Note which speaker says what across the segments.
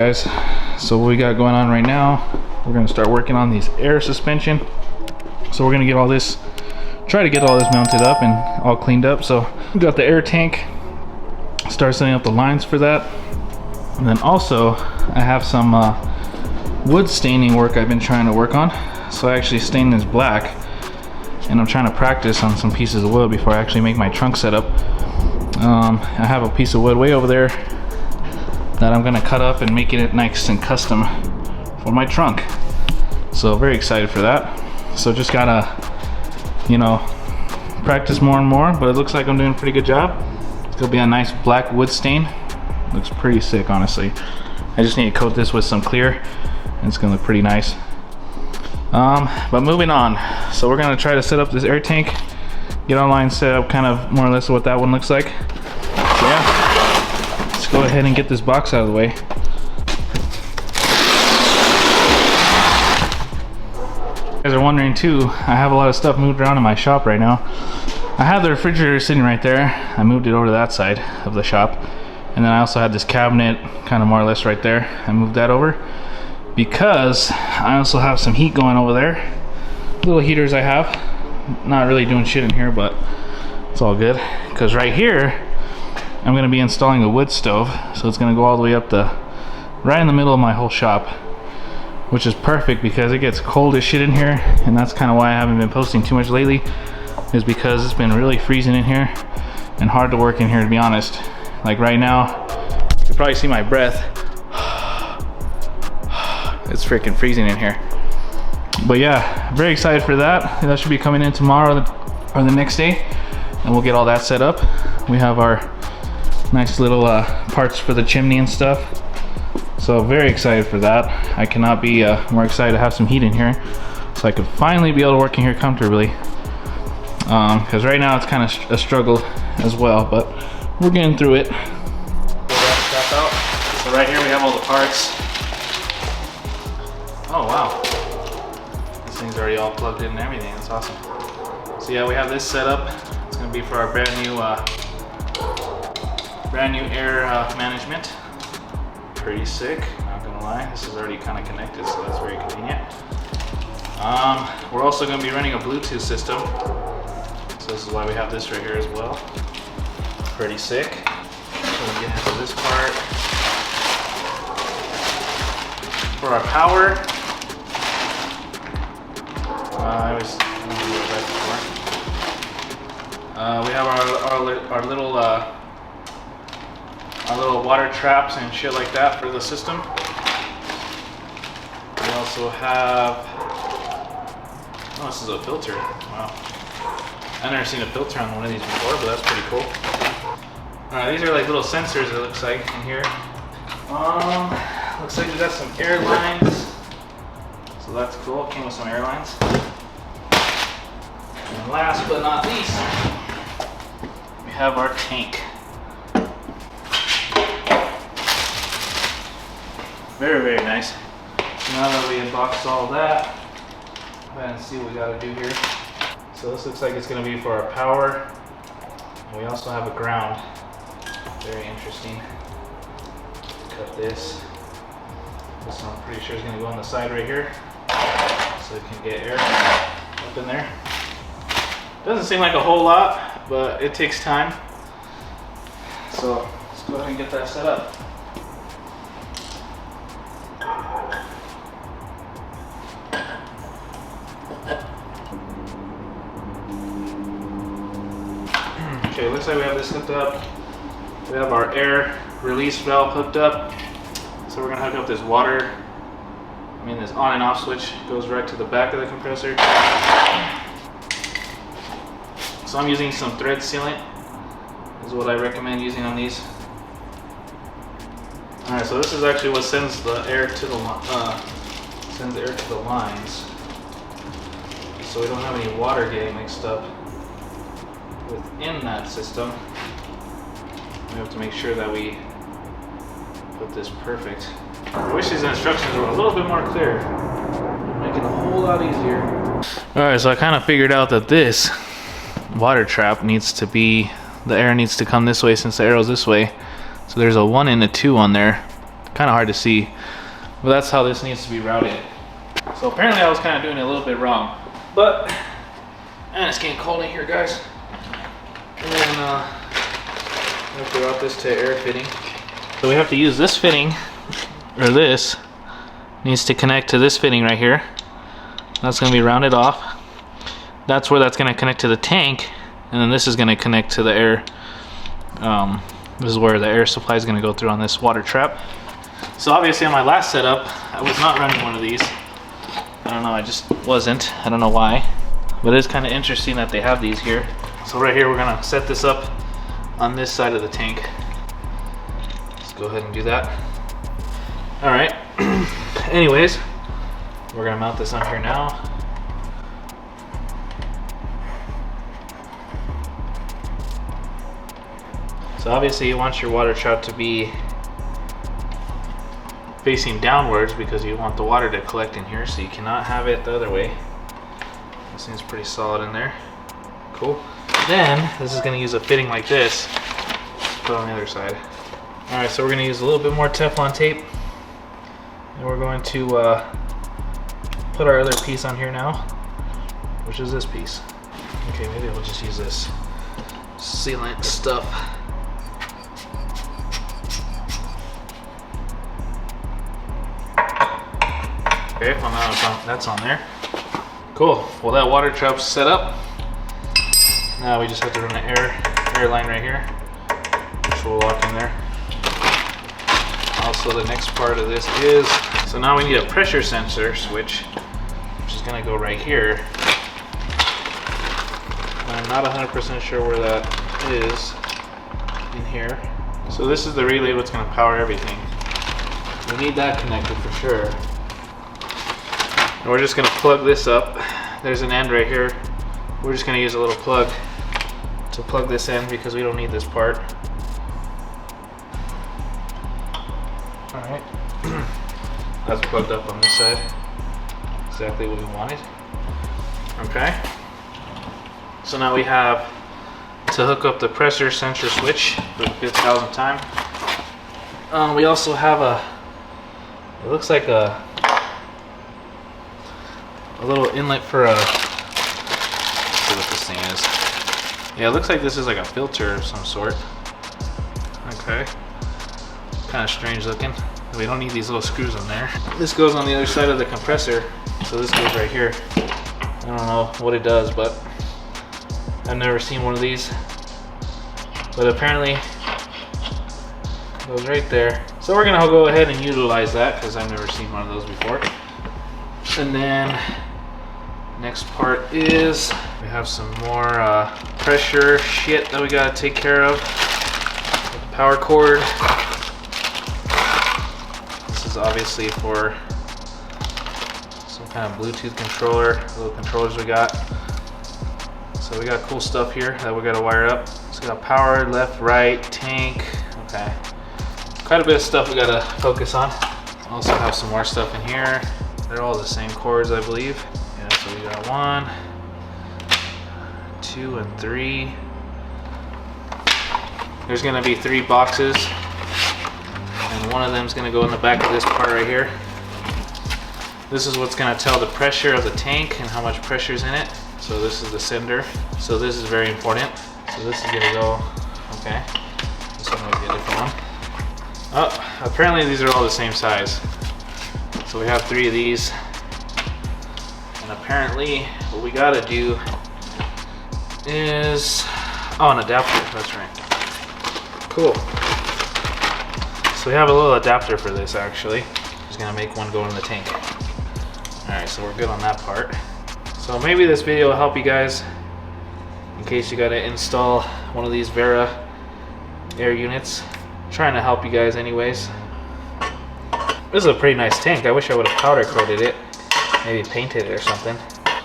Speaker 1: Guys, so what we got going on right now, we're going to start working on these air suspension. So we're going to get all this, try to get all this mounted up and all cleaned up. So we got the air tank, start setting up the lines for that. And then also I have some wood staining work I've been trying to work on. So I actually stained this black, and I'm trying to practice on some pieces of wood before I actually make my trunk setup. I have a piece of wood way over there that I'm gonna cut up and make it nice and custom for my trunk. So very excited for that. So just gotta, you know, practice more and more, but it looks like I'm doing a pretty good job. It's gonna be a nice black wood stain. Looks pretty sick, honestly. I just need to coat this with some clear, and it's gonna look pretty nice. But moving on, so we're gonna try to set up this air tank, get online set up kind of more or less what that one looks like. So yeah, let's go ahead and get this box out of the way. You guys are wondering too, I have a lot of stuff moved around in my shop right now. I have the refrigerator sitting right there. I moved it over to that side of the shop. And then I also had this cabinet kind of more or less right there. I moved that over because I also have some heat going over there. Little heaters I have. Not really doing shit in here, but it's all good. Because right here, I'm gonna be installing a wood stove. So it's gonna go all the way up right in the middle of my whole shop, which is perfect because it gets cold as shit in here. And that's kind of why I haven't been posting too much lately, is because it's been really freezing in here and hard to work in here, to be honest. Like right now, you can probably see my breath. It's freaking freezing in here. But yeah, very excited for that. That should be coming in tomorrow or the next day, and we'll get all that set up. We have our nice little parts for the chimney and stuff. So very excited for that. I cannot be more excited to have some heat in here, so I could finally be able to work in here comfortably. Because right now it's kind of a struggle as well, but we're getting through it. So right here we have all the parts. Oh wow, this thing's already all plugged in and everything. That's awesome. So yeah, we have this set up. It's gonna be for our brand new air management. Pretty sick, not gonna lie. This is already kind of connected, so that's very convenient. We're also gonna be running a Bluetooth system. So this is why we have this right here as well. Pretty sick. So we'll get into this part. For our power, we have our little water traps and shit like that for the system. We also have, oh, this is a filter. Wow. I've never seen a filter on one of these before, but that's pretty cool. These are like little sensors, it looks like, in here. Looks like we got some air lines. So that's cool, it came with some air lines. And last but not least, we have our tank. Very, very nice. So now that we unboxed all that, go ahead and see what we gotta do here. So this looks like it's gonna be for our power. And we also have a ground. Very interesting. Cut this. This one I'm pretty sure is gonna go on the side right here, so it can get air up in there. Doesn't seem like a whole lot, but it takes time. So let's go ahead and get that set up. Okay, looks like we have this hooked up. We have our air release valve hooked up. So we're gonna hook up this water. This on and off switch goes right to the back of the compressor. So I'm using some thread sealant, is what I recommend using on these. Alright, so this is actually what sends the air to the lines. So we don't have any water getting mixed up within that system. We have to make sure that we put this perfect. I wish these instructions were a little bit more clear. Make it a whole lot easier. Alright, so I kind of figured out that this water trap needs to be, the air needs to come this way since the arrow's this way. So there's a 1 and a 2 on there. kind of hard to see, but that's how this needs to be routed. So apparently I was kind of doing it a little bit wrong, but man, it's getting cold in here, guys. And then I have to route this to air fitting. So we have to use this fitting, or this needs to connect to this fitting right here. That's going to be rounded off. That's where that's going to connect to the tank, and then this is going to connect to the air. This is where the air supply is going to go through on this water trap. So obviously on my last setup, I was not running one of these. I don't know, I just wasn't. I don't know why. But it's kind of interesting that they have these here. So right here, we're going to set this up on this side of the tank. Let's go ahead and do that. All right. Anyways, we're going to mount this on here now. So obviously you want your water trout to be facing downwards because you want the water to collect in here, so you cannot have it the other way. This thing's pretty solid in there. Cool. Then this is going to use a fitting like this. Put it on the other side. Alright, so we're going to use a little bit more Teflon tape. And we're going to put our other piece on here now, which is this piece. Okay, maybe we'll just use this sealant stuff. Okay, well now that's on there. Cool. Well, that water trap's set up. Now we just have to run an air line right here, which will lock in there. Also, the next part of this is, so now we need a pressure sensor switch, which is going to go right here. I'm not 100% sure where that is in here. So this is the relay that's going to power everything. We need that connected for sure. And we're just going to plug this up. There's an end right here. We're just going to use a little plug to plug this in because we don't need this part. Alright. That's plugged up on this side. Exactly what we wanted. Okay. So now we have to hook up the pressure sensor switch for the 5,000th time. We also have it looks like a little inlet for let's see what this thing is. Yeah, it looks like this is like a filter of some sort. Okay. Kind of strange looking. We don't need these little screws in there. This goes on the other side of the compressor. So this goes right here. I don't know what it does, but I've never seen one of these. But apparently it goes right there. So we're gonna go ahead and utilize that because I've never seen one of those before. And then next part is we have some more pressure shit that we gotta take care of. The power cord. This is obviously for some kind of Bluetooth controller, little controllers we got. So we got cool stuff here that we gotta wire up. So we got power, left, right, tank. Okay. Quite a bit of stuff we gotta focus on. Also have some more stuff in here. They're all the same cords, I believe. Yeah, so we got 1, 2, and 3. There's gonna be 3 boxes, and one of them is gonna go in the back of this part right here. This is what's gonna tell the pressure of the tank and how much pressure is in it. So this is the sender. So this is very important. So this is gonna go, okay. This one might be a different one. Oh, apparently these are all the same size. So we have 3 of these. And apparently what we gotta do is, oh, an adapter, that's right. Cool. So we have a little adapter for this actually. Just gonna make one go in the tank. Alright, so we're good on that part. So maybe this video will help you guys in case you gotta install one of these Vera air units. I'm trying to help you guys anyways. This is a pretty nice tank. I wish I would have powder coated it, maybe painted it or something,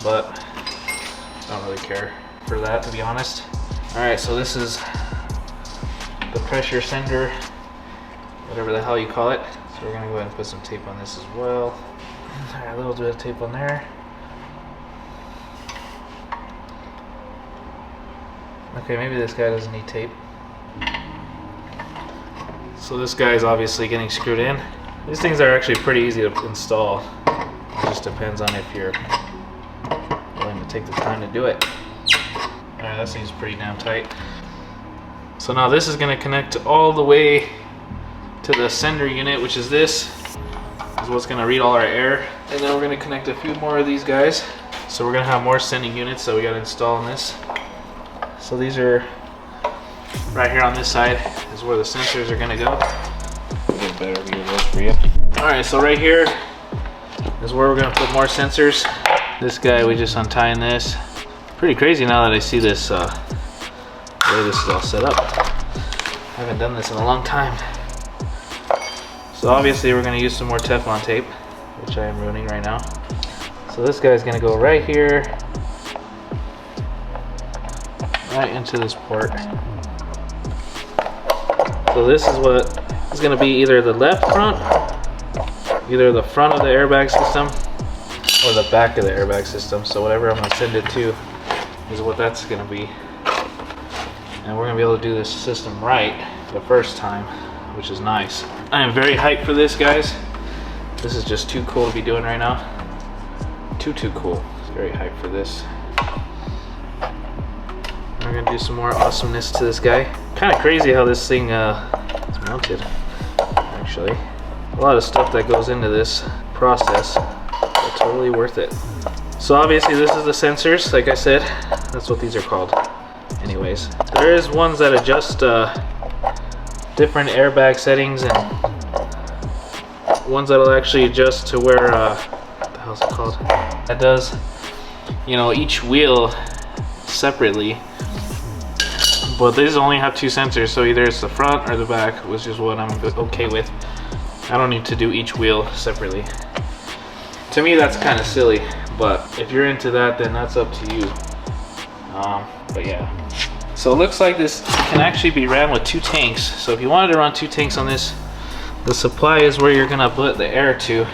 Speaker 1: but I don't really care for that, to be honest. Alright, so this is the pressure sender, whatever the hell you call it. So we're gonna go ahead and put some tape on this as well. Alright, a little bit of tape on there. Okay, maybe this guy doesn't need tape. So this guy is obviously getting screwed in. These things are actually pretty easy to install. It just depends on if you're willing to take the time to do it. Alright, that seems pretty damn tight. So now this is going to connect all the way to the sender unit, which is this. This is what's going to read all our air. And then we're going to connect a few more of these guys. So we're going to have more sending units, so we got to install in this. So these are right here on this side is where the sensors are going to go. Get a better view of this for you. Alright, so right here is where we're going to put more sensors. This guy, we just untying this. Pretty crazy now that I see this way this is all set up. I haven't done this in a long time. So obviously we're going to use some more Teflon tape, which I am ruining right now. So this guy's going to go right here, right into this port. So this is what is going to be either the left front, either the front of the airbag system, or the back of the airbag system. So whatever I'm going to send it to is what that's going to be. And we're going to be able to do this system right the first time, which is nice. I am very hyped for this, guys. This is just too cool to be doing right now. Too cool. Very hyped for this. We're going to do some more awesomeness to this guy. Kind of crazy how this thing is mounted, actually. A lot of stuff that goes into this process, but totally worth it. So obviously this is the sensors, like I said. That's what these are called. Anyways, there is ones that adjust different airbag settings, and ones that'll actually adjust to where, what the hell's it called? That does, you know, each wheel separately. But these only have two sensors, so either it's the front or the back, which is what I'm okay with. I don't need to do each wheel separately. To me, that's kind of silly, but if you're into that, then that's up to you. But yeah. So it looks like this can actually be ran with 2 tanks. So if you wanted to run 2 tanks on this, the supply is where you're gonna put the air to.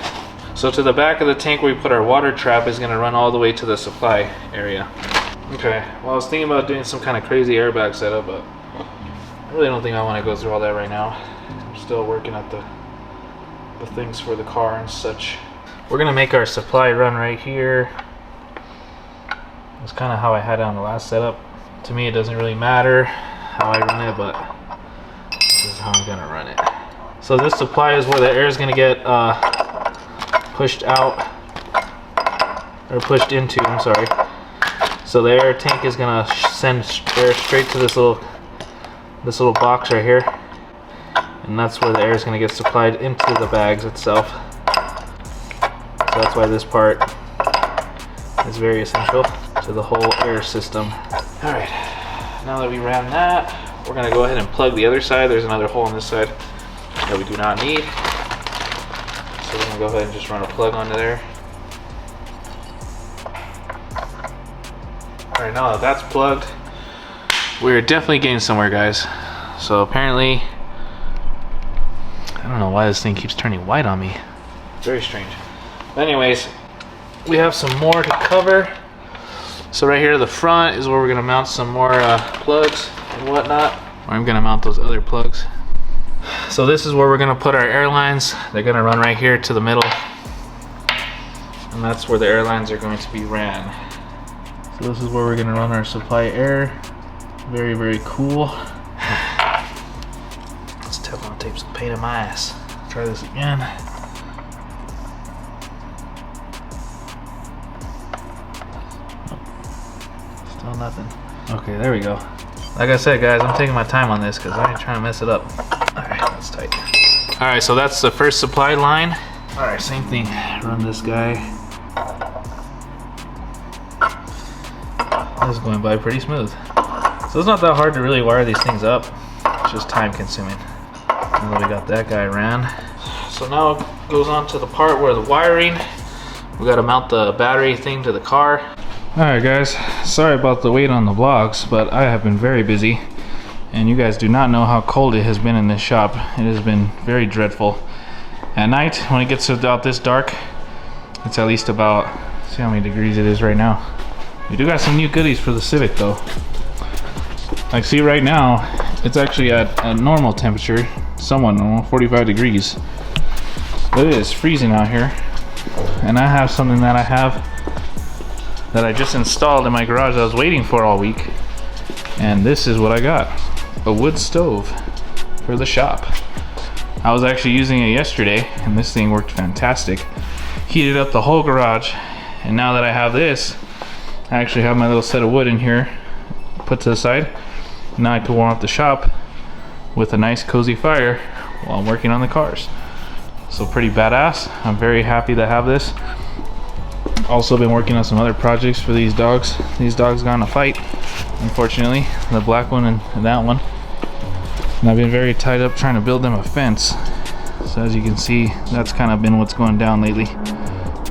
Speaker 1: So to the back of the tank where we put our water trap is gonna run all the way to the supply area. Okay, well I was thinking about doing some kind of crazy airbag setup, but I really don't think I want to go through all that right now. I'm still working at the things for the car and such. We're gonna make our supply run right here. That's kind of how I had it on the last setup. To me, it doesn't really matter how I run it, but this is how I'm gonna run it. So this supply is where the air is gonna get pushed out, or pushed into, I'm sorry. So the air tank is gonna send air straight to this little box right here, and that's where the air is gonna get supplied into the bags itself. So that's why this part is very essential to the whole air system. All right, now that we ran that, we're gonna go ahead and plug the other side. There's another hole on this side that we do not need. So we're gonna go ahead and just run a plug onto there. All right, now that that's plugged, we're definitely getting somewhere, guys. So apparently, I don't know why this thing keeps turning white on me. Very strange. But anyways, we have some more to cover. So right here, the front is where we're gonna mount some more plugs and whatnot. I'm gonna mount those other plugs. So this is where we're gonna put our air lines. They're gonna run right here to the middle. And that's where the air lines are going to be ran. So this is where we're gonna run our supply air. Very, very cool. This Teflon tape's a pain in my ass. Try this again. Still nothing. Okay, there we go. Like I said, guys, I'm taking my time on this because I ain't trying to mess it up. Alright, that's tight. Alright, so that's the first supply line. Alright, same thing. Run this guy. This is going by pretty smooth. So it's not that hard to really wire these things up. It's just time consuming. Now that we got that guy ran. So now it goes on to the part where the wiring. We gotta mount the battery thing to the car. Alright guys, sorry about the wait on the vlogs, but I have been very busy. And you guys do not know how cold it has been in this shop. It has been very dreadful. At night, when it gets about this dark, it's at least about, see how many degrees it is right now. We do got some new goodies for the Civic though. Like see right now, it's actually at a normal temperature, somewhat normal, 45 degrees. But it is freezing out here. And I have something that I just installed in my garage that I was waiting for all week. And this is what I got. A wood stove for the shop. I was actually using it yesterday and this thing worked fantastic. Heated up the whole garage. And now that I have this, I actually have my little set of wood in here put to the side. Now I can warm up the shop with a nice cozy fire while I'm working on the cars. So pretty badass. I'm very happy to have this. Also been working on some other projects for these dogs. These dogs got in a fight, unfortunately, the black one and that one. And I've been very tied up trying to build them a fence. So as you can see, that's kind of been what's going down lately.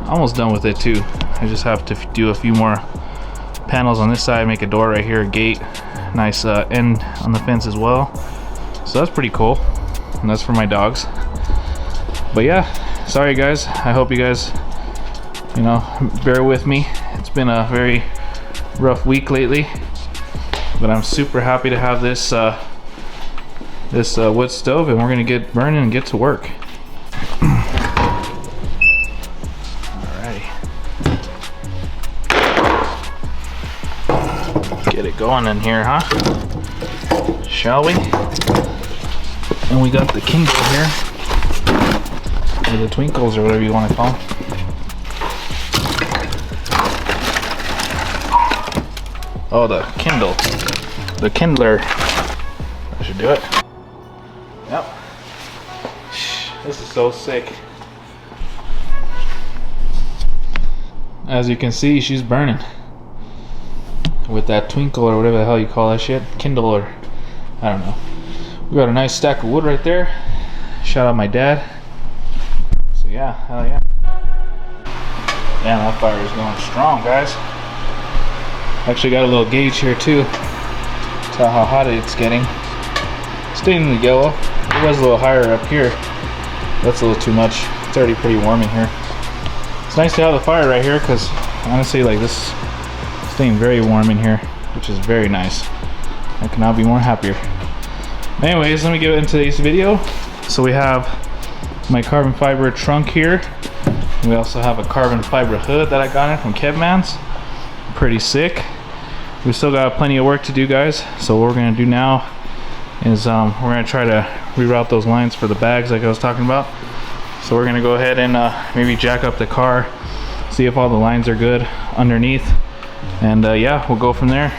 Speaker 1: Almost done with it too. I just have to do a few more panels on this side, make a door right here, a gate, nice end on the fence as well. So that's pretty cool. And that's for my dogs. But yeah, sorry guys. I hope you guys, you know, bear with me. It's been a very rough week lately. But I'm super happy to have this wood stove, and we're gonna get burning and get to work. Alrighty. Get it going in here, huh? Shall we? And we got the Kindle here. Or the Twinkles, or whatever you want to call them. Oh, the Kindle. The Kindler. I should do it. Yep. This is so sick. As you can see, she's burning. With that Twinkle, or whatever the hell you call that shit. Kindle, or I don't know. We got a nice stack of wood right there. Shout out my dad. So yeah, hell yeah. Damn, that fire is going strong, guys. Actually got a little gauge here too. Tell how hot it's getting. Staying in the yellow. It was a little higher up here. That's a little too much. It's already pretty warm in here. It's nice to have the fire right here because honestly, like, this is staying very warm in here, which is very nice. I cannot be more happier. Anyways, let me get into today's video. So we have my carbon fiber trunk here. We also have a carbon fiber hood that I got in from Kevman's. Pretty sick. We still got plenty of work to do, guys. So what we're gonna do now is we're gonna try to reroute those lines for the bags like I was talking about. So we're gonna go ahead and maybe jack up the car, see if all the lines are good underneath, and yeah, we'll go from there.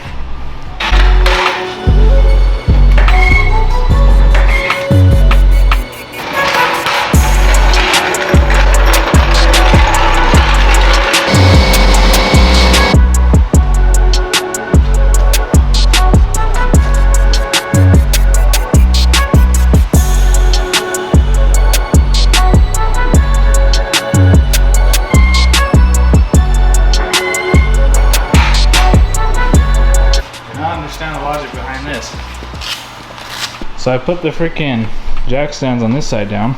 Speaker 1: So I put the freaking jack stands on this side down,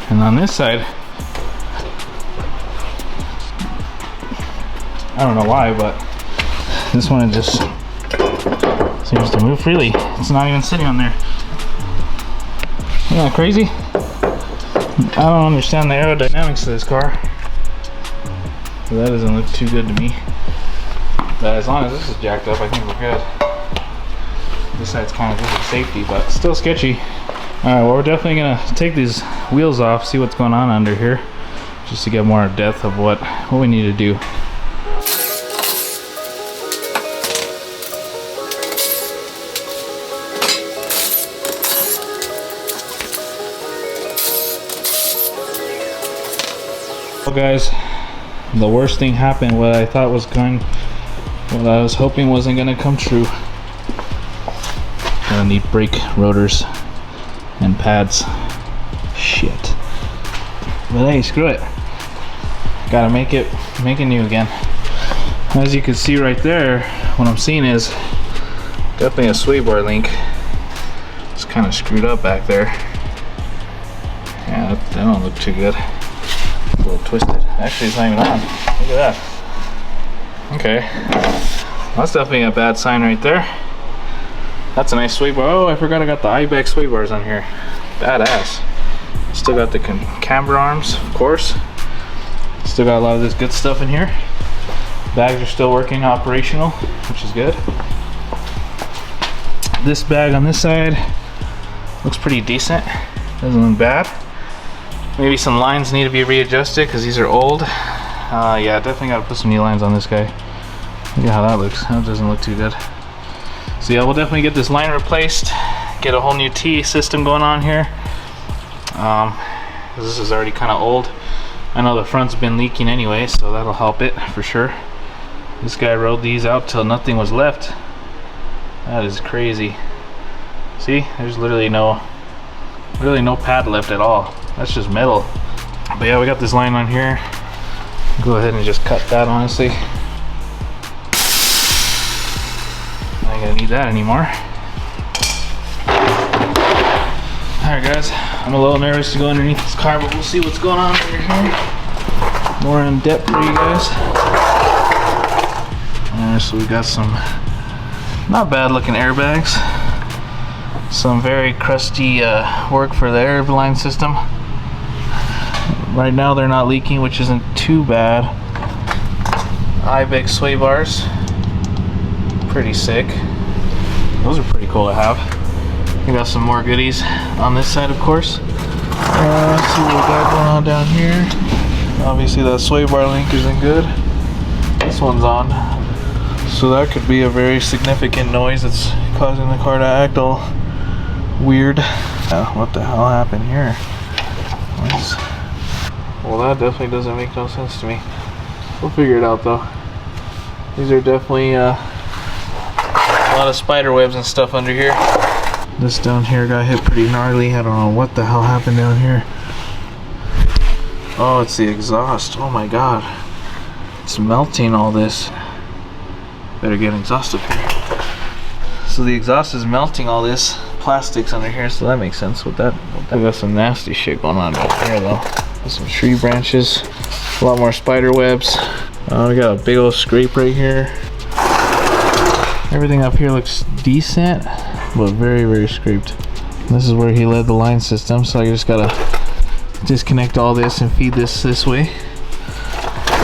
Speaker 1: and on this side, I don't know why, but this one just seems to move freely. It's not even sitting on there. Isn't that crazy? I don't understand the aerodynamics of this car. That doesn't look too good to me. But as long as this is jacked up, I think we're good. This side's kind of just for safety, but still sketchy. Alright, well, we're definitely gonna take these wheels off, see what's going on under here, just to get more depth of what we need to do. Well, guys, the worst thing happened. What I thought was going, what I was hoping wasn't gonna come true. Gonna need brake rotors and pads. Shit. But hey, screw it. Gotta make it new again. As you can see right there, what I'm seeing is definitely a sway bar link. It's kind of screwed up back there. Yeah, that don't look too good. It's a little twisted. Actually, it's not even on. Look at that. Okay. That's definitely a bad sign right there. That's a nice sway bar. Oh, I forgot I got the Ibex sway bars on here. Badass. Still Still got the camber arms, of course. Still got a lot of this good stuff in here. Bags are still working operational, which is good. This bag on this side looks pretty decent. Doesn't look bad. Maybe some lines need to be readjusted because these are old. Yeah, definitely got to put some new lines on this guy. Look at how that looks. That doesn't look too good. So yeah, we'll definitely get this line replaced. Get a whole new T system going on here. This is already kind of old. I know the front's been leaking anyway, so that'll help it for sure. This guy rode these out till nothing was left. That is crazy. See, there's literally no pad left at all. That's just metal. But yeah, we got this line on here. Go ahead and just cut that, honestly. I ain't gonna need that anymore. Alright guys, I'm a little nervous to go underneath this car, but we'll see what's going on under here. More in depth for you guys. Alright, so we got some not bad looking airbags. Some very crusty work for the airline system. Right now they're not leaking, which isn't too bad. Ibex sway bars. Pretty sick. Those are pretty cool to have. We got some more goodies on this side, of course. Let's see what we got going on down here. Obviously that sway bar link isn't good. This one's on. So that could be a very significant noise that's causing the car to act all weird. What the hell happened here? Well, that definitely doesn't make no sense to me. We'll figure it out though. These are definitely a lot of spider webs and stuff under here. This down here got hit pretty gnarly. I don't know what the hell happened down here. Oh, it's the exhaust. Oh my god. It's melting all this. Better get an exhaust up here. So the exhaust is melting all this plastics under here, so that makes sense with that. We got some nasty shit going on down here though. With some tree branches. A lot more spider webs. We got a big old scrape right here. Everything up here looks decent, but very, very scraped. This is where he led the line system, so I just gotta disconnect all this and feed this way.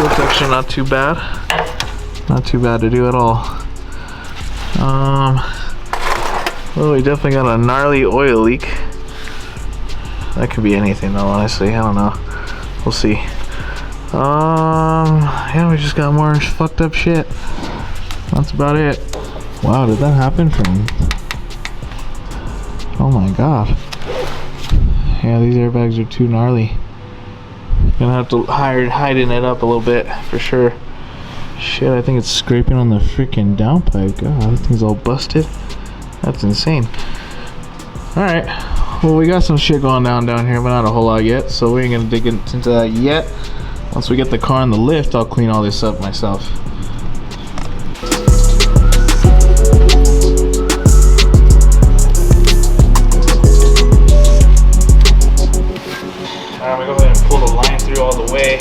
Speaker 1: Looks actually not too bad. Not too bad to do at all. Well, we definitely got a gnarly oil leak. That could be anything though, honestly. I don't know. We'll see. Yeah, we just got more fucked up shit. That's about it. Wow, did that happen from... Oh my god. Yeah, these airbags are too gnarly. Gonna have to hiding it up a little bit for sure. Shit, I think it's scraping on the freaking downpipe. God, that thing's all busted. That's insane. Alright, well, we got some shit going down here, but not a whole lot yet, so we ain't gonna dig into that yet. Once we get the car in the lift, I'll clean all this up myself. Alright, we go ahead and pull the line through all the way.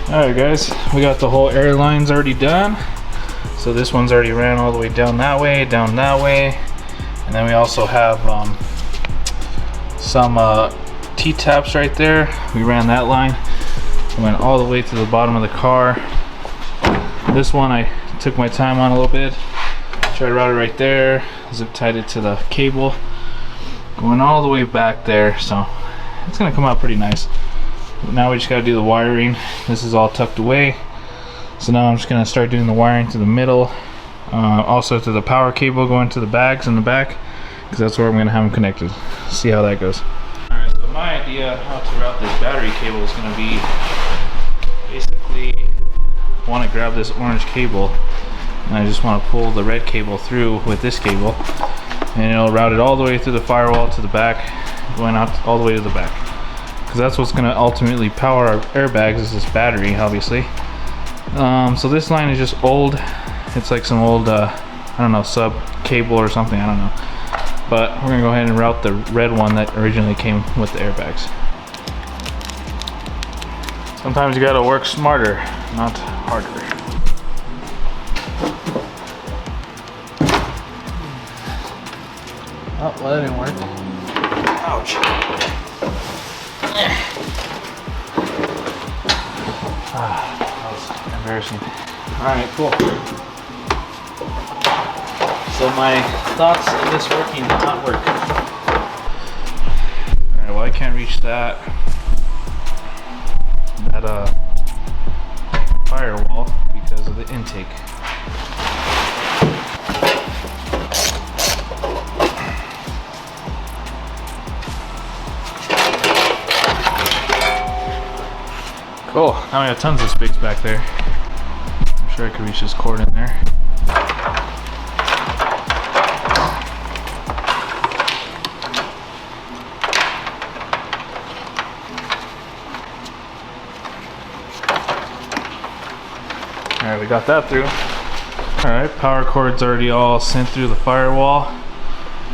Speaker 1: Alright guys, we got the whole air lines already done. So this one's already ran all the way down that way, and then we also have some T-taps right there. We ran that line, went all the way to the bottom of the car. This one I took my time on a little bit, tried to route it right there, zip tied it to the cable, going all the way back there, so it's gonna come out pretty nice. Now we just gotta do the wiring. This is all tucked away, so now I'm just gonna start doing the wiring to the middle, also to the power cable going to the bags in the back, because that's where I'm gonna have them connected. See how that goes. Alright, so my idea how to route this battery cable is gonna be basically, I want to grab this orange cable and I just want to pull the red cable through with this cable, and it'll route it all the way through the firewall to the back, going out all the way to the back, because that's what's going to ultimately power our airbags, is this battery, obviously. So this line is just old. It's like some old I don't know, sub cable or something, I don't know, but we're gonna go ahead and route the red one that originally came with the airbags. Sometimes you gotta work smarter, not harder. Oh, well, that didn't work. Ouch. That was embarrassing. Alright, cool. So my thoughts of this working did not work. Alright, well, I can't reach that firewall because of the intake. Cool. Now we have tons of space back there. I'm sure I could reach this cord in there. Alright, we got that through. Alright, power cord's already all sent through the firewall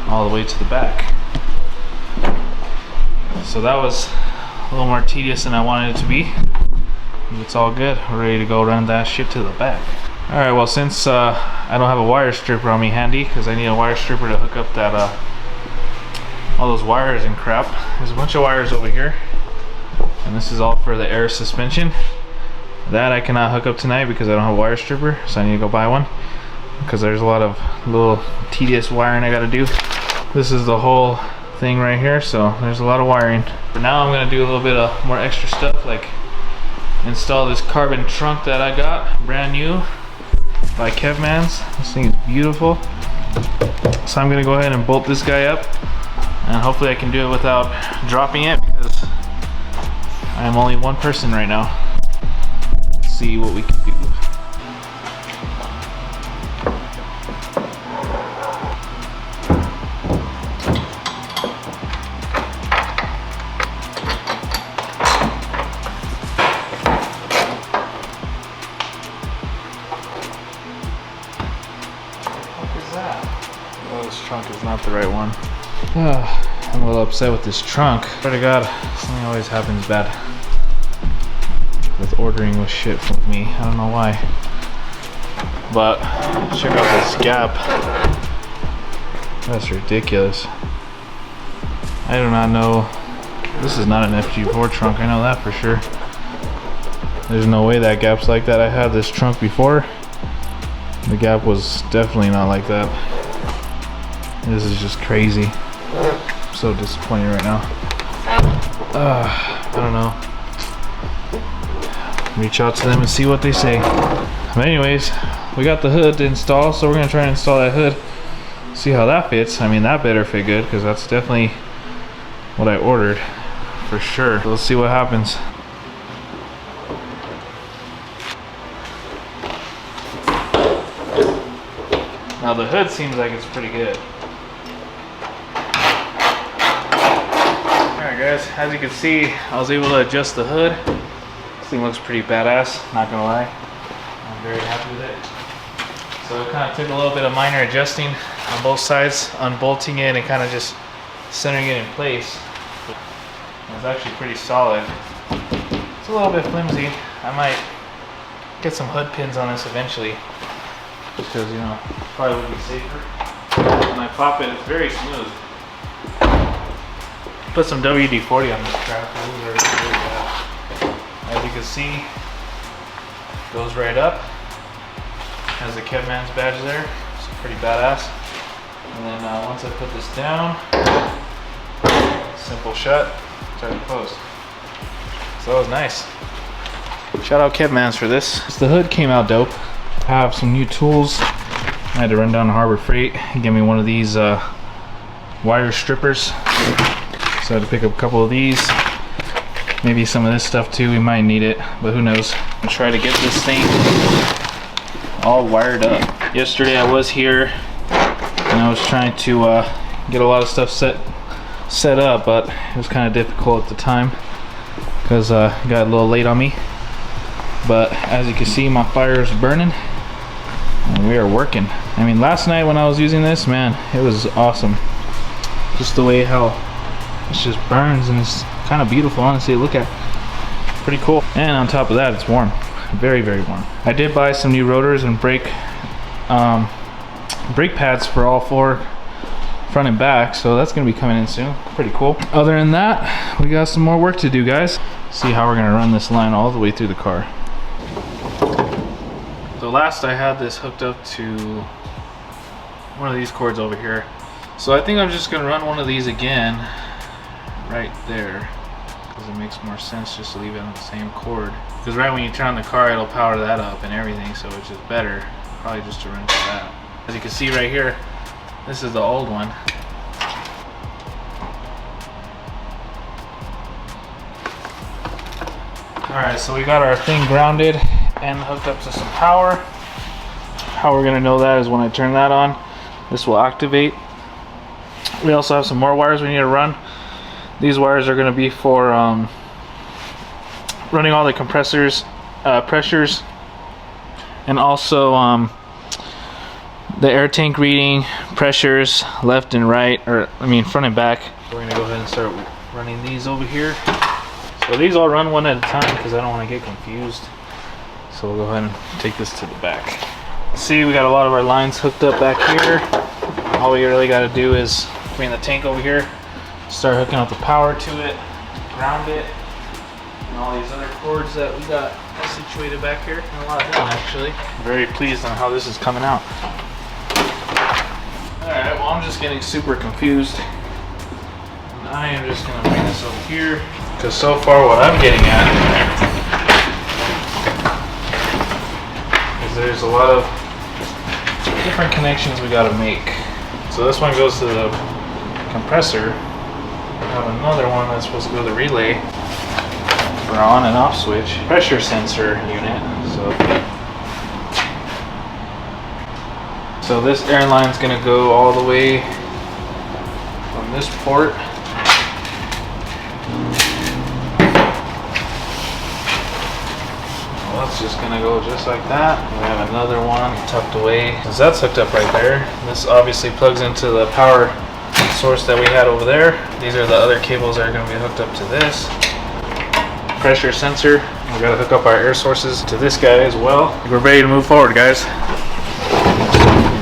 Speaker 1: all the way to the back. So that was a little more tedious than I wanted it to be. It's all good. We're ready to go run that shit to the back. Alright, well, since I don't have a wire stripper on me handy, because I need a wire stripper to hook up that all those wires and crap. There's a bunch of wires over here, and this is all for the air suspension. That I cannot hook up tonight because I don't have a wire stripper, so I need to go buy one, because there's a lot of little tedious wiring I gotta do. This is the whole thing right here, so there's a lot of wiring. For now, I'm gonna do a little bit of more extra stuff, like install this carbon trunk that I got, brand new by Kevman's. This thing is beautiful. So I'm gonna go ahead and bolt this guy up, and hopefully I can do it without dropping it, because I am only one person right now. Let's see what we can do. This trunk is not the right one. I'm a little upset with this trunk. Swear to God, something always happens bad with ordering with shit from me. I don't know why. But check out this gap. That's ridiculous. I do not know. This is not an FG4 trunk, I know that for sure. There's no way that gap's like that. I had this trunk before. The gap was definitely not like that. This is just crazy. I'm so disappointed right now. I don't know. Reach out to them and see what they say. But anyways, we got the hood to install, so we're gonna try and install that hood. See how that fits. I mean, that better fit good, because that's definitely what I ordered for sure. So let's see what happens. Now the hood seems like it's pretty good. Alright guys, as you can see, I was able to adjust the hood. This thing looks pretty badass, not gonna lie. I'm very happy with it. So it kind of took a little bit of minor adjusting on both sides, unbolting it and kind of just centering it in place. It's actually pretty solid. It's a little bit flimsy. I might get some hood pins on this eventually, because, you know, probably would be safer. When I pop it, it's very smooth. Put some WD-40 on this crap. Really bad. As you can see, goes right up. Has the Kevman's badge there. It's pretty badass. And then once I put this down, simple shut, try to close. So that was nice. Shout out Kevman's for this. The hood came out dope. I have some new tools. I had to run down to Harbor Freight and get me one of these wire strippers. So I had to pick up a couple of these. Maybe some of this stuff too, we might need it, but who knows. I'll try to get this thing all wired up. Yesterday I was here and I was trying to get a lot of stuff set set up, but it was kind of difficult at the time because it got a little late on me. But as you can see, my fire is burning and we are working. I mean, last night when I was using this, man, it was awesome. Just the way how it just burns, and it's kind of beautiful, honestly. Look at it. Pretty cool. And on top of that, it's warm. Very, very warm. I did buy some new rotors and brake pads for all four, front and back, so that's gonna be coming in soon. Pretty cool. Other than that, we got some more work to do, guys. See how we're gonna run this line all the way through the car. So last I had this hooked up to one of these cords over here. So I think I'm just gonna run one of these again right there, because it makes more sense just to leave it on the same cord. Because right when you turn on the car, it'll power that up and everything, so it's just better probably just to run to that. As you can see right here, this is the old one. Alright, so we got our thing grounded and hooked up to some power. How we're gonna know that is when I turn that on, this will activate. We also have some more wires we need to run. These wires are gonna be for running all the compressors, pressures, and also the air tank reading, pressures, left and right, or I mean front and back. We're gonna go ahead and start running these over here. So these all run one at a time because I don't want to get confused. So we'll go ahead and take this to the back. See, we got a lot of our lines hooked up back here. All we really got to do is bring the tank over here, start hooking up the power to it, ground it, and all these other cords that we got situated back here. And a lot done, actually. Very pleased on how this is coming out. Alright, well, I'm just getting super confused. And I am just going to bring this over here, because so far what I'm getting at is there's a lot of different connections we got to make. So this one goes to the compressor. We have another one that's supposed to go to the relay for on and off switch. Pressure sensor unit. So this air line's going to go all the way from this port That's just gonna go just like that. We have another one tucked away. Since that's hooked up right there, this obviously plugs into the power source that we had over there. These are the other cables that are gonna be hooked up to this. Pressure sensor. We gotta hook up our air sources to this guy as well. We're ready to move forward, guys.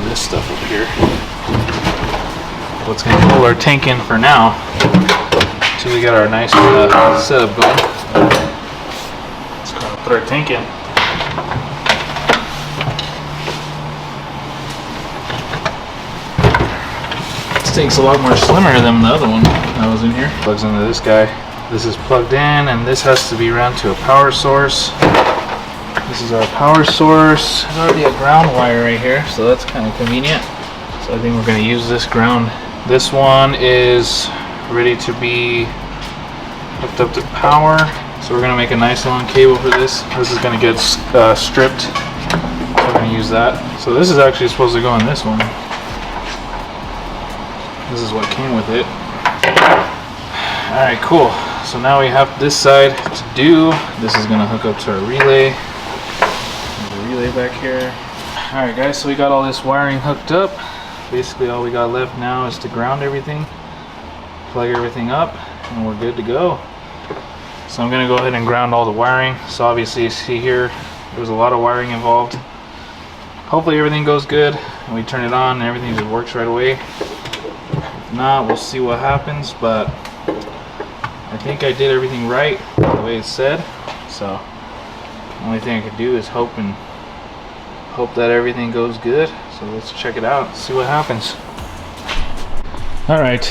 Speaker 1: This stuff over here. What's gonna hold our tank in for now until we get our nice setup going. Let's go put our tank in. This tank's a lot more slimmer than the other one that was in here. Plugs into this guy. This is plugged in, and this has to be run to a power source. This is our power source. There's already a ground wire right here, so that's kind of convenient. So I think we're going to use this ground. This one is ready to be hooked up to power. So we're going to make a nice long cable for this. This is going to get stripped. So we're going to use that. So this is actually supposed to go in this one. This is what came with it. Alright, cool. So now we have this side to do. This is going to hook up to our relay. There's a relay back here. Alright guys, so we got all this wiring hooked up. Basically all we got left now is to ground everything, plug everything up, and we're good to go. So I'm going to go ahead and ground all the wiring. So obviously you see here, there was a lot of wiring involved. Hopefully everything goes good and we turn it on and everything just works right away. If not, we'll see what happens, but I think I did everything right the way it said. So the only thing I could do is hope that everything goes good. So let's check it out, see what happens. Alright,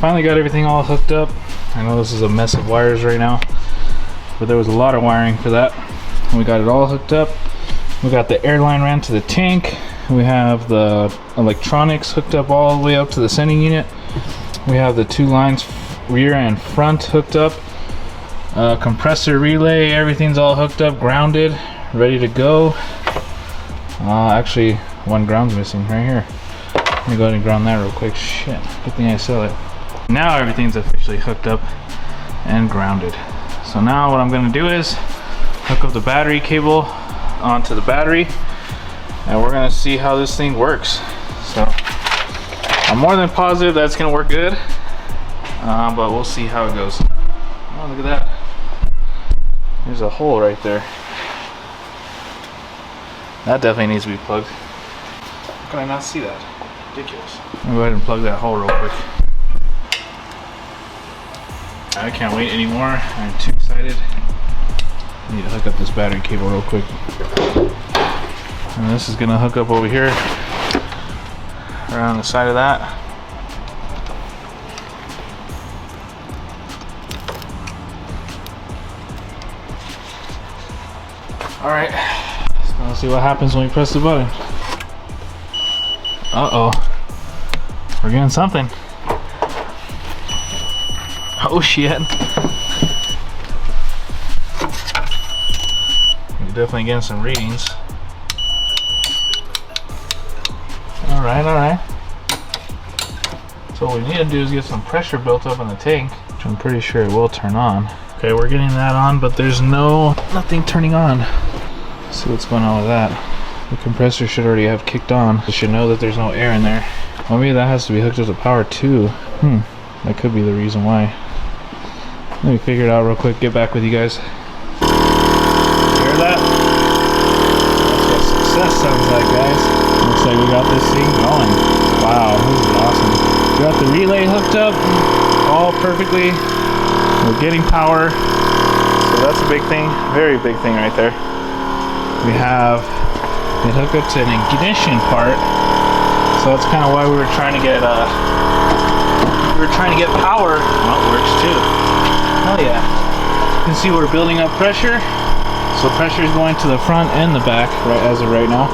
Speaker 1: finally got everything all hooked up. I know this is a mess of wires right now, but there was a lot of wiring for that. And we got it all hooked up. We got the air line ran to the tank. We have the electronics hooked up all the way up to the sending unit. We have the two lines, rear and front, hooked up. Compressor relay, everything's all hooked up, grounded, ready to go. Actually, one ground's missing right here. Let me go ahead and ground that real quick. Shit, good thing I saw it. Now everything's officially hooked up and grounded. So now what I'm gonna do is hook up the battery cable onto the battery, and we're gonna see how this thing works. So I'm more than positive that's gonna work good, but we'll see how it goes. Oh, look at that. There's a hole right there. That definitely needs to be plugged. How can I not see that? Ridiculous. I'm gonna go ahead and plug that hole real quick. I can't wait anymore. I'm too excited. I need to hook up this battery cable real quick. And this is gonna hook up over here, around the side of that. Alright, so let's see what happens when we press the button. Uh-oh. We're getting something. Oh shit. We're definitely getting some readings. Alright, alright. So what we need to do is get some pressure built up in the tank, which I'm pretty sure it will turn on. Okay, we're getting that on, but there's nothing turning on. Let's see what's going on with that. The compressor should already have kicked on. It should know that there's no air in there. Well, maybe that has to be hooked up to power too. That could be the reason why. Let me figure it out real quick, get back with you guys. Hear that? That's what success sounds like, guys. Looks like we got this thing going. Wow, this is awesome. We got the relay hooked up all perfectly. We're getting power. So that's a big thing, very big thing right there. We have it hooked up to an ignition part. So that's kind of why we were trying to get power. Well, it works too. Hell yeah. You can see we're building up pressure. So pressure is going to the front and the back right as of right now.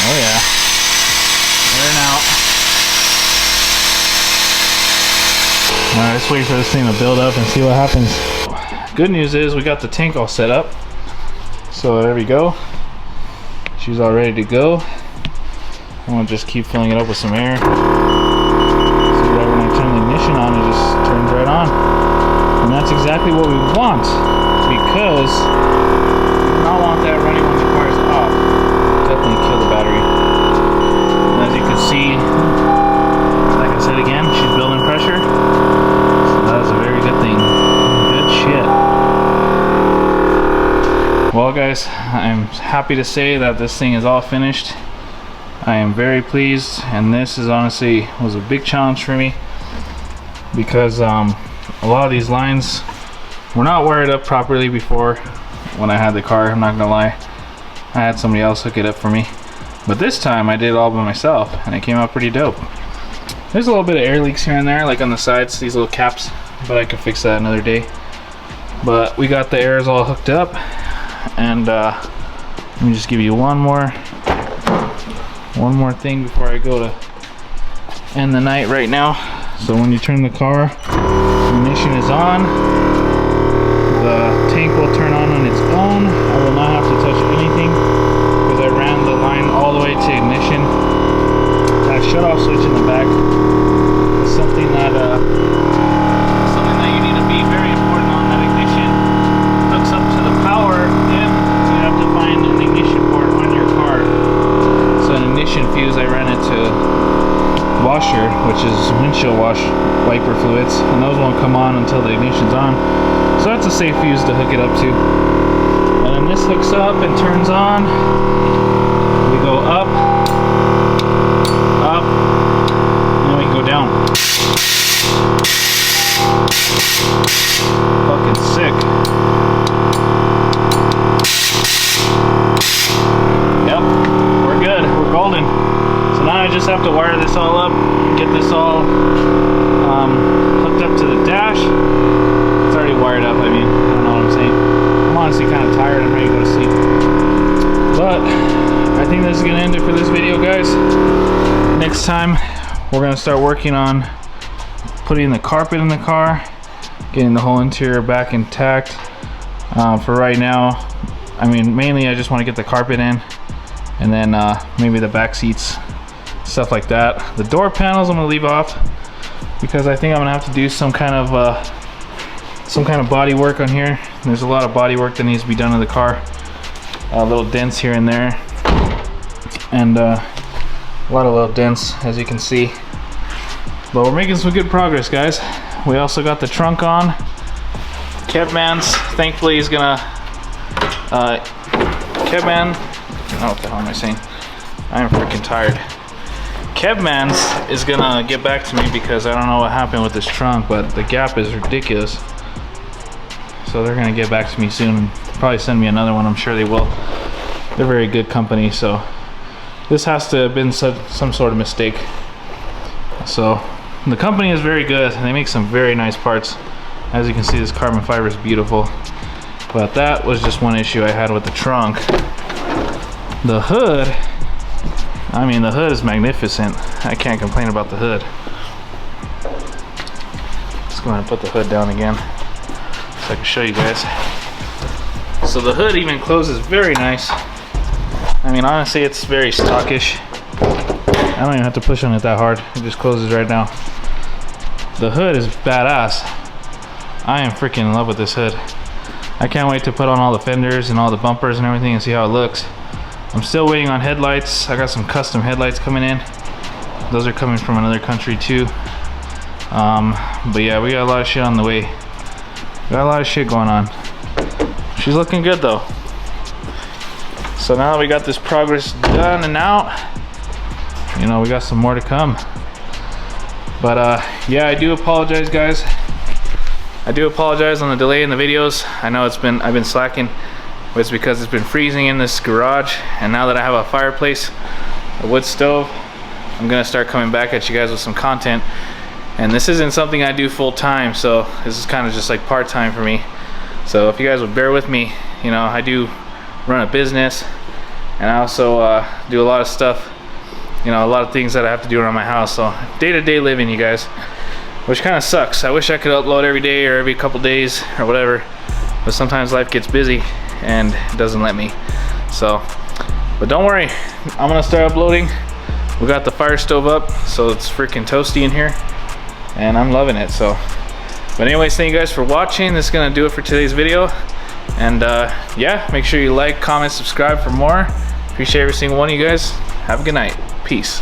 Speaker 1: Oh yeah. There now. Alright, let's wait for this thing to build up and see what happens. Good news is we got the tank all set up. So there we go. She's all ready to go. I'm gonna just keep filling it up with some air. See, right when I turn the ignition on, it just turns right on. And that's exactly what we want, because we do not want that running when the car is off. Definitely kill the battery. And as you can see, like I said again, she's building pressure. So that is a very good thing. Good shit. Well guys, I'm happy to say that this thing is all finished. I am very pleased, and this is honestly was a big challenge for me, because a lot of these lines were not wired up properly before when I had the car. I'm not gonna lie, I had somebody else hook it up for me, but this time I did it all by myself and it came out pretty dope. There's a little bit of air leaks here and there, like on the sides, these little caps, but I could fix that another day. But we got the airs all hooked up, and let me just give you one more thing before I go to end the night right now. So when you turn the car, the ignition is on, the tank will turn on its own. I will not have to touch anything because I ran the line all the way to ignition. That shut-off switch in the back is something that you need to be very important on. That ignition hooks up to the power, and you have to find an ignition port on your car. So an ignition fuse, I ran it to washer, which is windshield wiper fluids, and those won't come on until the ignition's on. So that's a safe fuse to hook it up to. And then this hooks up and turns on. We go up, up, and we go down. Fucking sick. Yep, we're good, we're golden. So now I just have to wire this all up, get this all hooked up to the dash. It's already wired up, I mean, I don't know what I'm saying. I'm honestly kind of tired, I'm ready to go to sleep. But I think this is gonna end it for this video, guys. Next time, we're gonna start working on putting the carpet in the car, getting the whole interior back intact. For right now, I mean, mainly I just want to get the carpet in, and then maybe the back seats stuff like that. The door panels I'm gonna leave off because I think I'm gonna have to do some kind of body work on here. There's a lot of body work that needs to be done in the car. Little dents here and there, and a lot of little dents, as you can see. But we're making some good progress, guys. We also got the trunk on. Kevman's, thankfully, is gonna Kevman, oh, what the hell am I saying? I am freaking tired. Kevman's is gonna get back to me because I don't know what happened with this trunk, but the gap is ridiculous. So they're gonna get back to me soon and probably send me another one. I'm sure they will. They're a very good company, so this has to have been some sort of mistake. So the company is very good. They make some very nice parts. As you can see, this carbon fiber is beautiful. But that was just one issue I had with the trunk. The hood, I mean, the hood is magnificent. I can't complain about the hood. Let's go ahead and put the hood down again so I can show you guys. So the hood even closes very nice. I mean, honestly, it's very stockish. I don't even have to push on it that hard. It just closes right now. The hood is badass. I am freaking in love with this hood. I can't wait to put on all the fenders and all the bumpers and everything and see how it looks. I'm still waiting on headlights. I got some custom headlights coming in. Those are coming from another country too. But yeah, we got a lot of shit on the way. Got a lot of shit going on. She's looking good though. So now that we got this progress done and out, you know, we got some more to come. But yeah, I do apologize, guys. I do apologize on the delay in the videos. I know I've been slacking, but it's because it's been freezing in this garage, and now that I have a fireplace, a wood stove, I'm gonna start coming back at you guys with some content. And this isn't something I do full time, so this is kind of just like part-time for me. So if you guys would bear with me, you know, I do run a business, and I also do a lot of stuff, you know, a lot of things that I have to do around my house. So day-to-day living, you guys, which kind of sucks. I wish I could upload every day or every couple days or whatever, but sometimes life gets busy and it doesn't let me. So, but don't worry, I'm gonna start uploading. We got the fire stove up, so it's freaking toasty in here, and I'm loving it. So, but anyways, thank you guys for watching. This is gonna do it for today's video, and yeah, make sure you like, comment, subscribe for more. Appreciate every single one of you guys. Have a good night. Peace.